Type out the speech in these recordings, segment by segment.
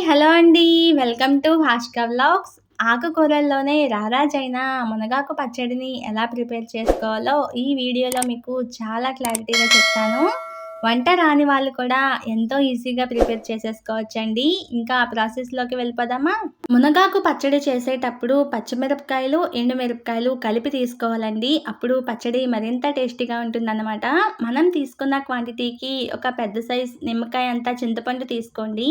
Hello అండి. Welcome to హాష్క vlogs. ఆకుకూరల్లోనే రారాజైన మునగాకు పచ్చడిని ఎలా ప్రిపేర్ చేసుకోవాలో ఈ వీడియోలో మీకు చాలా క్లారిటీగా చెప్తాను. వంట రాని వాళ్ళు కూడా ఎంతో ఈజీగా ప్రిపేర్ చేసేసుకోవచ్చండి. ఇంకా ఆ ప్రాసెస్‌లోకి వెళ్ళిపోదామా? మునగాకు పచ్చడి చేసేటప్పుడు పచ్చిమిరపకాయలు, ఎండుమిరపకాయలు కలిపి తీసుకోవాలండి. అప్పుడు పచ్చడి మరింత టేస్టీగా ఉంటుందన్నమాట. మనం తీసుకున్న క్వాంటిటీకి ఒక పెద్ద సైజ్ నిమ్మకాయ అంత చింతపండు తీసుకోండి.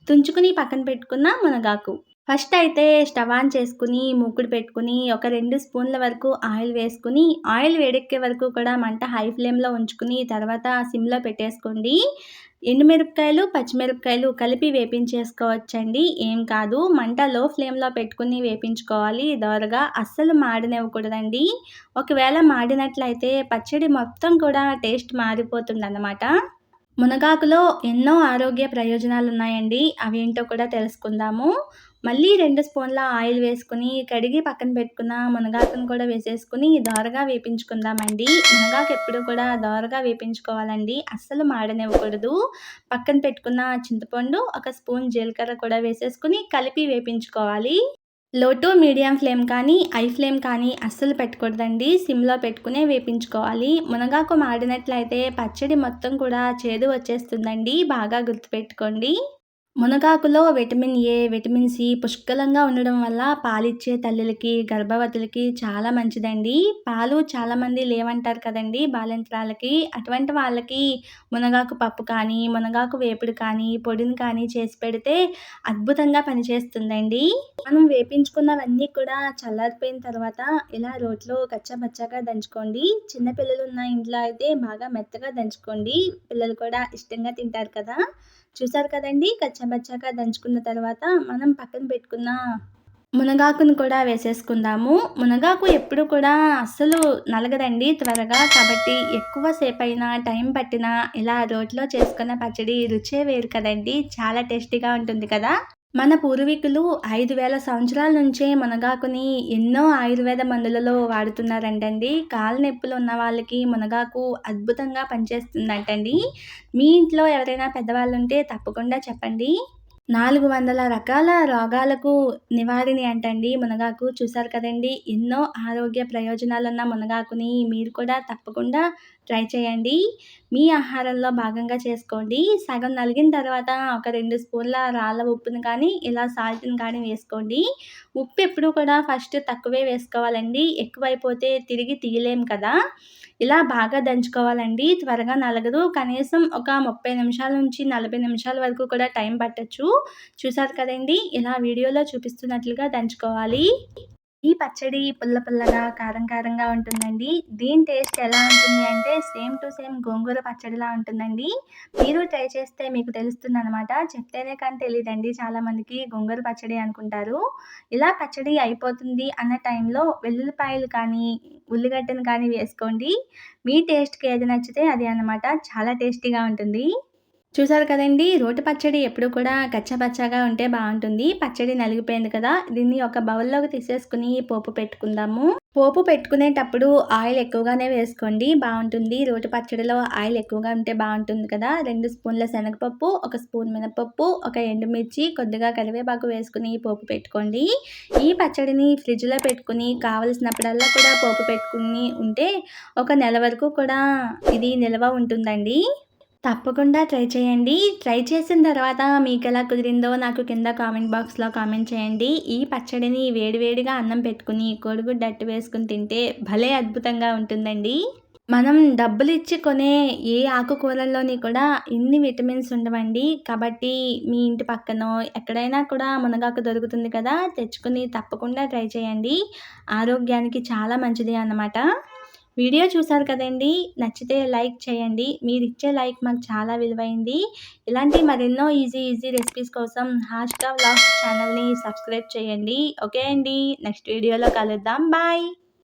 తుంచుకుని పక్కన పెట్టుకున్న మునగాకు. ఫస్ట్ అయితే స్టవ్ ఆన్ చేసుకుని, మూకుడు పెట్టుకుని, ఒక 2 స్పూన్ల వరకు ఆయిల్ వేసుకుని, ఆయిల్ వేడెక్కే వరకు కూడా మంట హై ఫ్లేమ్‌లో ఉంచుకుని, తర్వాత సిమ్‌లో పెట్టేసుకోండి. ఎండుమిరపకాయలు, పచ్చిమిరపకాయలు కలిపి వేపించేసుకోవచ్చండి. ఏం కాదు. మంట లో ఫ్లేమ్‌లో పెట్టుకుని వేపించుకోవాలి దోరగా. అస్సలు మాడనివ్వకూడదండి. ఒకవేళ మాడినట్లయితే పచ్చడి మొత్తం కూడా టేస్ట్ మారిపోతుందన్నమాట. మునగాకులో ఎన్నో ఆరోగ్య ప్రయోజనాలున్నాయండి. అవేంటో కూడా తెలుసుకుందాము. మళ్ళీ 2 స్పూన్ల ఆయిల్ వేసుకొని, కడిగి పక్కన పెట్టుకున్న మునగాకును కూడా వేసేసుకొని దోరగా వేపించుకుందామండి. మునగాకు ఎప్పుడు కూడా దోరగా వేపించుకోవాలండి. అస్సలు మాడనివ్వకూడదు. పక్కన పెట్టుకున్న చింతపండు, ఒక స్పూన్ జీలకర్ర కూడా వేసేసుకొని కలిపి వేపించుకోవాలి. లో టు మీడియం ఫ్లేమ్ కానీ, హై ఫ్లేమ్ కానీ అస్సలు పెట్టకూడదండి. సిమ్‌లో పెట్టుకునే వేపించుకోవాలి. మునగాకు మాడినట్లయితే పచ్చడి మొత్తం కూడా చేదు వచ్చేస్తుందండి. బాగా గుర్తుపెట్టుకోండి. మునగాకులో విటమిన్ ఏ, విటమిన్ సి పుష్కలంగా ఉండడం వల్ల పాలిచ్చే తల్లులకి, గర్భవతులకి చాలా మంచిదండి. పాలు చాలామంది లేవంటారు కదండీ బాలింతరాలకి. అటువంటి వాళ్ళకి మునగాకు పప్పు కానీ, మునగాకు వేపుడు కానీ, పొడిని కానీ చేసి పెడితే అద్భుతంగా పనిచేస్తుందండి. మనం వేపించుకున్నవన్నీ కూడా చల్లారిపోయిన తర్వాత ఇలా రోట్లో కచ్చాపచ్చాగా దంచుకోండి. చిన్న పిల్లలున్న ఇంట్లో అయితే బాగా మెత్తగా దంచుకోండి. పిల్లలు కూడా ఇష్టంగా తింటారు కదా! చూసారు కదండీ! కచ్చాపచ్చాగా దంచుకున్న తర్వాత మనం పక్కన పెట్టుకున్న మునగాకును కూడా వేసేసుకుందాము. మునగాకు ఎప్పుడు కూడా అస్సలు నలగదండి త్వరగా. కాబట్టి ఎక్కువ సేపయినా, టైం పట్టినా ఇలా రోట్లో చేసుకున్న పచ్చడి రుచే వేరు కదండీ! చాలా టేస్టీగా ఉంటుంది కదా! మన పూర్వీకులు 5000 సంవత్సరాల నుంచే మునగాకుని ఎన్నో ఆయుర్వేద మందులలో వాడుతున్నారంటండి. కాళ్ళ నొప్పులు ఉన్న వాళ్ళకి మునగాకు అద్భుతంగా పనిచేస్తుందంటండి. మీ ఇంట్లో ఎవరైనా పెద్దవాళ్ళుంటే తప్పకుండా చెప్పండి. 400 రకాల రోగాలకు నివారిణి అంటండి మునగాకు. చూసారు కదండీ! ఎన్నో ఆరోగ్య ప్రయోజనాలున్న మునగాకుని మీరు కూడా తప్పకుండా ట్రై చేయండి. మీ ఆహారంలో భాగంగా చేసుకోండి. సగం నలిగిన తర్వాత ఒక 2 స్పూన్ల రాళ్ళ ఉప్పుని కానీ, ఇలా సాల్ట్‌ని కానీ వేసుకోండి. ఉప్పు ఎప్పుడూ కూడా ఫస్ట్ తక్కువే వేసుకోవాలండి. ఎక్కువైపోతే తిరిగి తీయలేం కదా! ఇలా బాగా దంచుకోవాలండి. త్వరగా నలగదు. కనీసం ఒక 30 నిమిషాల నుంచి 40 నిమిషాల వరకు కూడా టైం పట్టొచ్చు. చూసారు కదండీ! ఇలా వీడియోలో చూపిస్తున్నట్లుగా దంచుకోవాలి. ఈ పచ్చడి పుల్ల పుల్లగా, కారం కారంగా ఉంటుందండి. దీని టేస్ట్ ఎలా ఉంటుంది అంటే సేమ్ టు సేమ్ గోంగూర పచ్చడిలా ఉంటుందండి. మీరు ట్రై చేస్తే మీకు తెలుస్తుందనమాట. చెప్తేనే కానీ తెలీదండి చాలామందికి గోంగూర పచ్చడి అనుకుంటారు. ఇలా పచ్చడి అయిపోతుంది అన్న టైంలో వెల్లుల్లిపాయలు కానీ, ఉల్లిగడ్డను కానీ వేసుకోండి. మీ టేస్ట్‌కి ఏది నచ్చితే అది అనమాట. చాలా టేస్టీగా ఉంటుంది. చూసారు కదండీ! రోటి పచ్చడి ఎప్పుడు కూడా కచ్చాపచ్చాగా ఉంటే బావుంటుంది. పచ్చడి నలిగిపోయింది కదా! దీన్ని ఒక బౌల్‌లోకి తీసేసుకొని పోపు పెట్టుకుందాము. పోపు పెట్టుకునేటప్పుడు ఆయిల్ ఎక్కువగానే వేసుకోండి బావుంటుంది. రోటి పచ్చడిలో ఆయిల్ ఎక్కువగా ఉంటే బావుంటుంది కదా! 2 స్పూన్ల శనగపప్పు, ఒక స్పూన్ మినపప్పు, ఒక ఎండుమిర్చి, కొద్దిగా కరివేపాకు వేసుకొని పోపు పెట్టుకోండి. ఈ పచ్చడిని ఫ్రిడ్జ్‌లో పెట్టుకొని కావలసినప్పుడల్లా కూడా పోపు పెట్టుకుని ఉంటే ఒక నెల వరకు కూడా ఇది నిల్వ ఉంటుందండి. తప్పకుండా ట్రై చేయండి. ట్రై చేసిన తర్వాత మీకెలా కుదిరిందో నాకు కింద కామెంట్ బాక్స్‌లో కామెంట్ చేయండి. ఈ పచ్చడిని వేడి వేడిగా అన్నం పెట్టుకొని, కోడిగుడ్డు అట్టు వేసుకొని తింటే భలే అద్భుతంగా ఉంటుందండి. మనం డబ్బులిచ్చి కొనే ఏ ఆకుకూరల్లోని కూడా ఇన్ని విటమిన్స్ ఉండవండి. కాబట్టి మీ ఇంటి పక్కనో ఎక్కడైనా కూడా మునగాకు దొరుకుతుంది కదా! తెచ్చుకొని తప్పకుండా ట్రై చేయండి. ఆరోగ్యానికి చాలా మంచిది అన్నమాట. వీడియో చూసారు కదండీ! నచ్చితే లైక్ చేయండి. మీరిచ్చే లైక్ మాకు చాలా విలువైంది. ఇలాంటి మరెన్నో ఈజీ రెసిపీస్ కోసం హాష్క వ్లాగ్స్ ఛానల్‌ని సబ్స్క్రైబ్ చేయండి. ఓకే అండి. నెక్స్ట్ వీడియోలో కలుద్దాం. బాయ్.